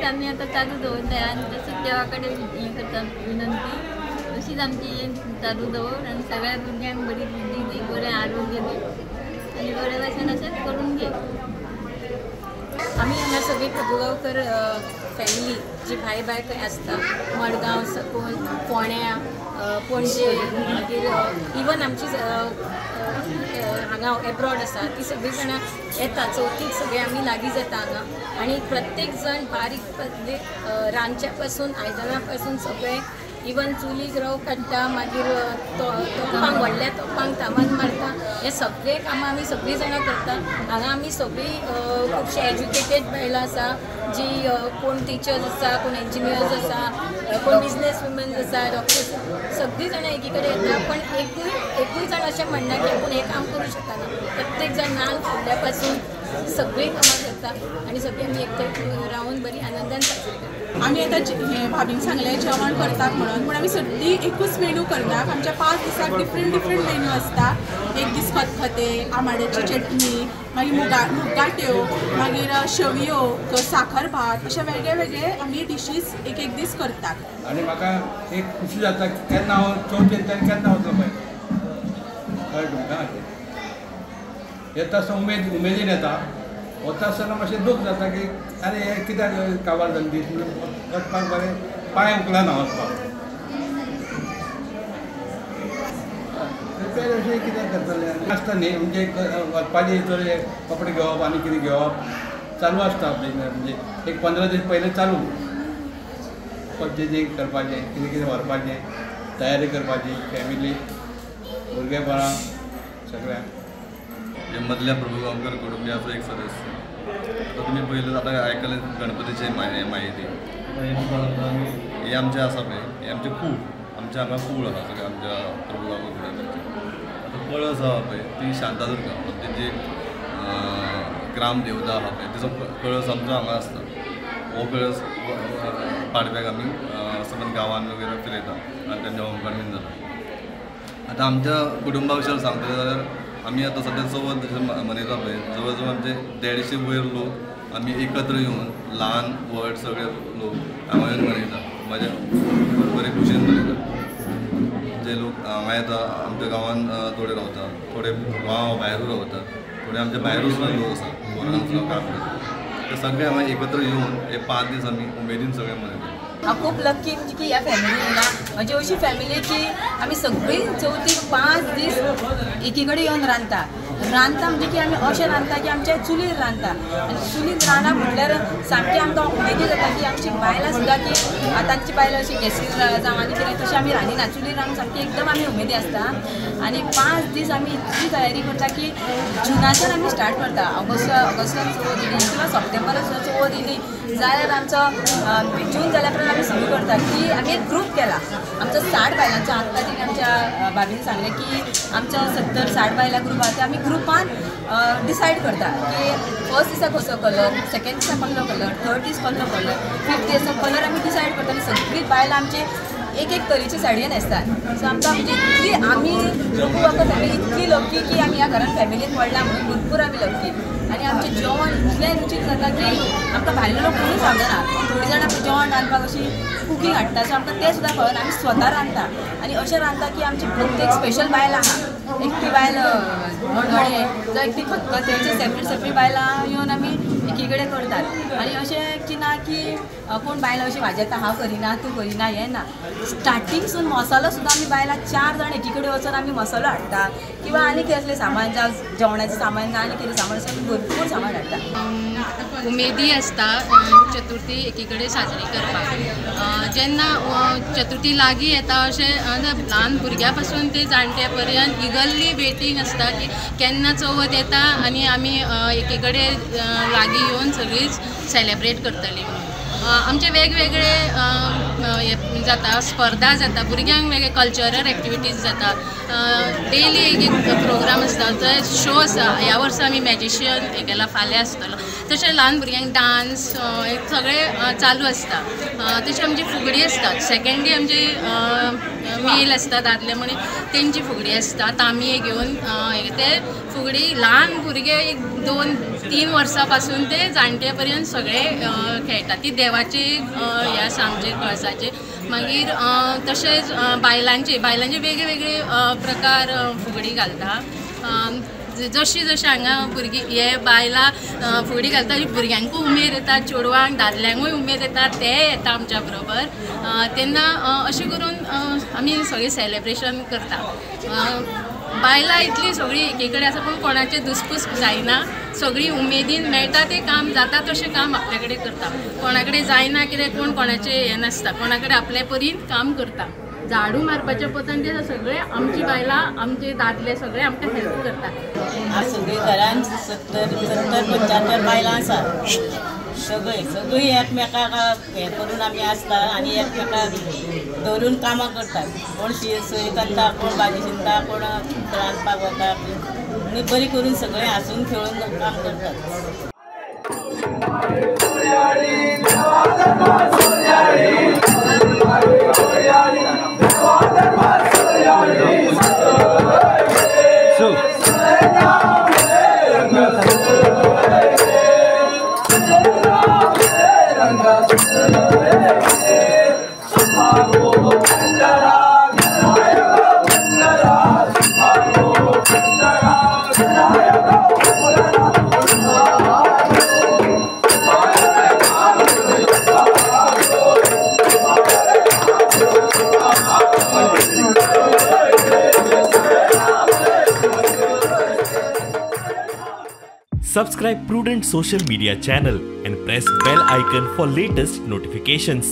आम्ही आता चालू दवरता आणि तसंच देवाकडे हे करतात विनंती तशीच आमची चालू दवर आणि सगळ्या भुरग्यांक बरी बुद्धी दी, बरें आरोग्य दी आणि बरे भाशेन अशेंच करून घे। आम्ही हांगा सगळी प्रभुगांवकर फॅमिली जी भाई खंय आसता मडगांव सकून फोण्या पणजे मागीर इवन आमची हांगा एब्रॉड आसा ती सगळीं जाणां येता चवथीक सगळे आमी लागीं जाता हांगा आनी प्रत्येक जण बारीक रांदच्या पासून आयदनां पासून सगळे इवन चुलीक रव काडटा मागीर तोपांक व्हडल्या तोपांक तामान मारता हे सगळे कामां आमी सगळीं जाणां करता। हांगा आमी सगळीं खुबशे एज्युकेटेड बायलां आसा जी कोण टिचर्स आसा कोण इंजिनियर्स आसा कोण बिजनेस वुमन्स आसा डॉक्टर्स सगळीं जाणां एकी कडेन येता पण एकूय जाण अशें म्हणना की आपूण हें काम करूं शकना प्रत्येक जाण ल्हान फुडल्या पासून सगळीं कामां करता आनी सगळीं आमी एकठांय रावन बरी आनंदान साजरी करता। आमी आतां भाभीन सांगलें जेवण करतात म्हणून पूण आमी सद्दी एकूच मेनू करतात। आमच्या 5 दिसाक डिफरंट मेनू आसता। एक दीस खतखतें आमाड्याची चटणी मागीर मुगाट्यो मागीर शेवयो साखर भात अशे वेगळे वेगळे आमी डिशीज एक दीस करतात। आनी म्हाका एक खुशी जाता केन्ना हांव चवथीक केन्ना वचलो पळय कळ्ळें तुमकां येता आसतना उमेदीन येता वता आसतना मातशें दूख जाता की अरे हे कित्याक काबार जालें दीस वचपाक बरें पांय उखलना वचपाक रिपेर अशें कित्याक करतलें आसता न्ही म्हणजे वचपाचें तर कपडे घेवप आनी कितें घेवप चालू आसता म्हणजे एक 15 दीस पयलीं चालू पर्चेजींग करपाचें कितें कितें व्हरपाचें तयारी करपाची फॅमिली भुरगेपणां सगळ्यांक हे मदल्या प्रभुगांवकर कुटुंबियाचो एक सदस्य तुम्ही पयलें आतां आयकलें गणपतीचे माहिती हे आमचे आसा पळय हे आमचे कूळ आमच्या हांगा कूळ आसा सगळे आमच्या प्रभुगांवकर कुटुंबियाचे आतां कळस आसा पळय ती शांतादुर्गा तेजी ग्राम देवता आसा पळय तिचो कळस आमचो हांगा आसता हो कळस पाडव्याक आमी सगळ्या गांवांत वगैरे फिरयता आनी तेंचें होमखण बीन जाता। आतां आमच्या कुटुंबा विशीं सांगतलें जाल्यार आमी आतां सद्या चवथ मनयता पळय जवळ जवळ आमचे 150 वयर लोक आमी एकत्र येवन ल्हान व्हड सगळे लोक हांगा येवन मनयता म्हाज्या बरे खुशेन मनयता। जे लोक हांगा येता आमच्या गांवांत थोडे रावता थोडे गांव भायरूच रावता थोडे आमच्या भायरूच सुद्दां लोक आसा फोरनांतलो काम करता ते सगळे हांगा एकत्र येवन हे 5 दीस आमी उमेदीन सगळे मनयता। हांव खूब लकी म्हणजे की ह्या फॅमिलीन ना म्हजी अशी फॅमिली की आमी सगळीं चवथीक 5 दीस एकी कडेन येवन रांदता म्हणजे की आमी अशें रांदता की आमच्या चुलीर रांदता आनी चुलीर रांदप म्हटल्यार सामकें आमकां उमेदी जाता की आमची बायलां सुद्दां की आतांची बायलां अशी गॅसीर जावं आनी कितें तशें आमी रांदिना चुलीर रांदून सामकी एकदम आमी उमेदी आसता आनी 5 दीस आमी इतली तयारी करता की जुनाच्यान आमी स्टार्ट करता ऑगस्टान चवथ येयली किंवा सप्टेंबरान चवथ येयली जाल्यार आमचो जून जाल्या उपरांत आमी सुरू करता की आमी एक ग्रूप केला आमचो 60 बायलांचो आत्तां तिणें आमच्या भाभीन सांगलें की आमचो 70-60 बायलां ग्रूप आसा ते आमी ग्रुपान डिसायड करता की फर्स्ट दिसा कसो कलर सेकेंड दिसा कसलो कलर थर्ड दीस कसलो कलर फिफ्थ दिसा कलर आमी डिसायड करता आनी सगळीं बायलां आमचे एक तरेची साडयो न्हेसतात। सो आमकां म्हणजे इतली आमी प्रभू वखद आमी इतली लकी की आमी ह्या घरान फॅमिलीन पडला म्हणून भरपूर आमी लकी आनी आमचें जेवण इतलें रुचीक जाता की आमकां भायलो लोक कोणूच सांगना थोडीं जाणां जेवण रांदपाक अशी कुकींग हाडटा सो आमकां तें सुद्दां कळना आमी स्वता रांदता आनी अशें रांदता की आमची प्रत्येक स्पेशल बायल आहा एकटी बायल मणगणें जावं एकटी खतखतें सेपरेट बायलां येवन आमी एकी कडेन करतात आनी अशें की ना की कोण बायलां अशी वाजेता हांव करिना तूं करिना हें ना स्टार्टींगसून मसालो सुद्दां आमी बायलां 4 जाण एकी कडेन वचून आमी मसालो हाडटा किंवा आनी कितें असलें सामान जावं जेवणाचें सामान जावं आनी कितें सामान आसा भरपूर सामान हाडटा। उमेदी आसता चतुर्थी एकी कडेन साजरी करपाक जेन्ना चतुर्थी लागीं येता अशें ल्हान भुरग्यां पासून ते जाणट्या पर्यंत इगर्ली वेटींग आसता की केन्ना चवथ येता आनी आमी एकी कडेन लागीं येवन सगळींच सेलेब्रेट करतलीं। आमचे वेगवेगळे हे जाता स्पर्धा जाता भुरग्यांक वेगळे कल्चरल एक्टिविटीज जाता डेली एक प्रोग्राम आसता थंय शो आसा ह्या वर्सा आमी मॅजिशियन हे केला फाल्यां आसतलो तशें ल्हान भुरग्यांक डान्स सगळें चालू आसता तशें आमची फुगडी आसता सेकेंड डे आमची मेल आसता दादले म्हण तेंची फुगडी आसता तांबये घेवन ते फुगडी ल्हान भुरगे 2-3 वर्सां पासून ते जाणटे पर्यंत सगळे खेळटा ती देवाची हे आसा आमचे कळसाचे मागीर तशेंच बायलांचे वेगळे वेगळे प्रकार फुगडी घालता जशी हांगा भुरगीं हे बायलां फुगडी घालता भुरग्यांकूय उमेद येता चेडवांक दादल्यांकूय उमेद येता ते येता आमच्या बरोबर तेन्ना अशें करून आमी सगळीं सेलेब्रेशन करता बायलां इतली सगळीं एके कडेन आसा पूण कोणाचें दुसपूस जायना सगळीं उमेदीन मेळटा तें काम जाता तशें काम आपले कडेन करता कोणा कडेन जायना कितें कोणाचें हें नासता कोणा कडेन आपले परीन काम करता झाडू मारपाचे पतन ते सगळे आमची बायलां आमचे दादले सगळे आमकां हेल्प करता सगळीं घरान 70-75 बायलां आसा सगळीं एकमेकाक हें करून आमी आसता आनी एकमेकाक धरून कामां करतात कोण सोय करता कोण भाजी शिंता कोण रांदपाक वता आनी बरी करून सगळें हांसून खेळून काम करतात Subscribe Prudent social media channel and press bell icon for latest notifications.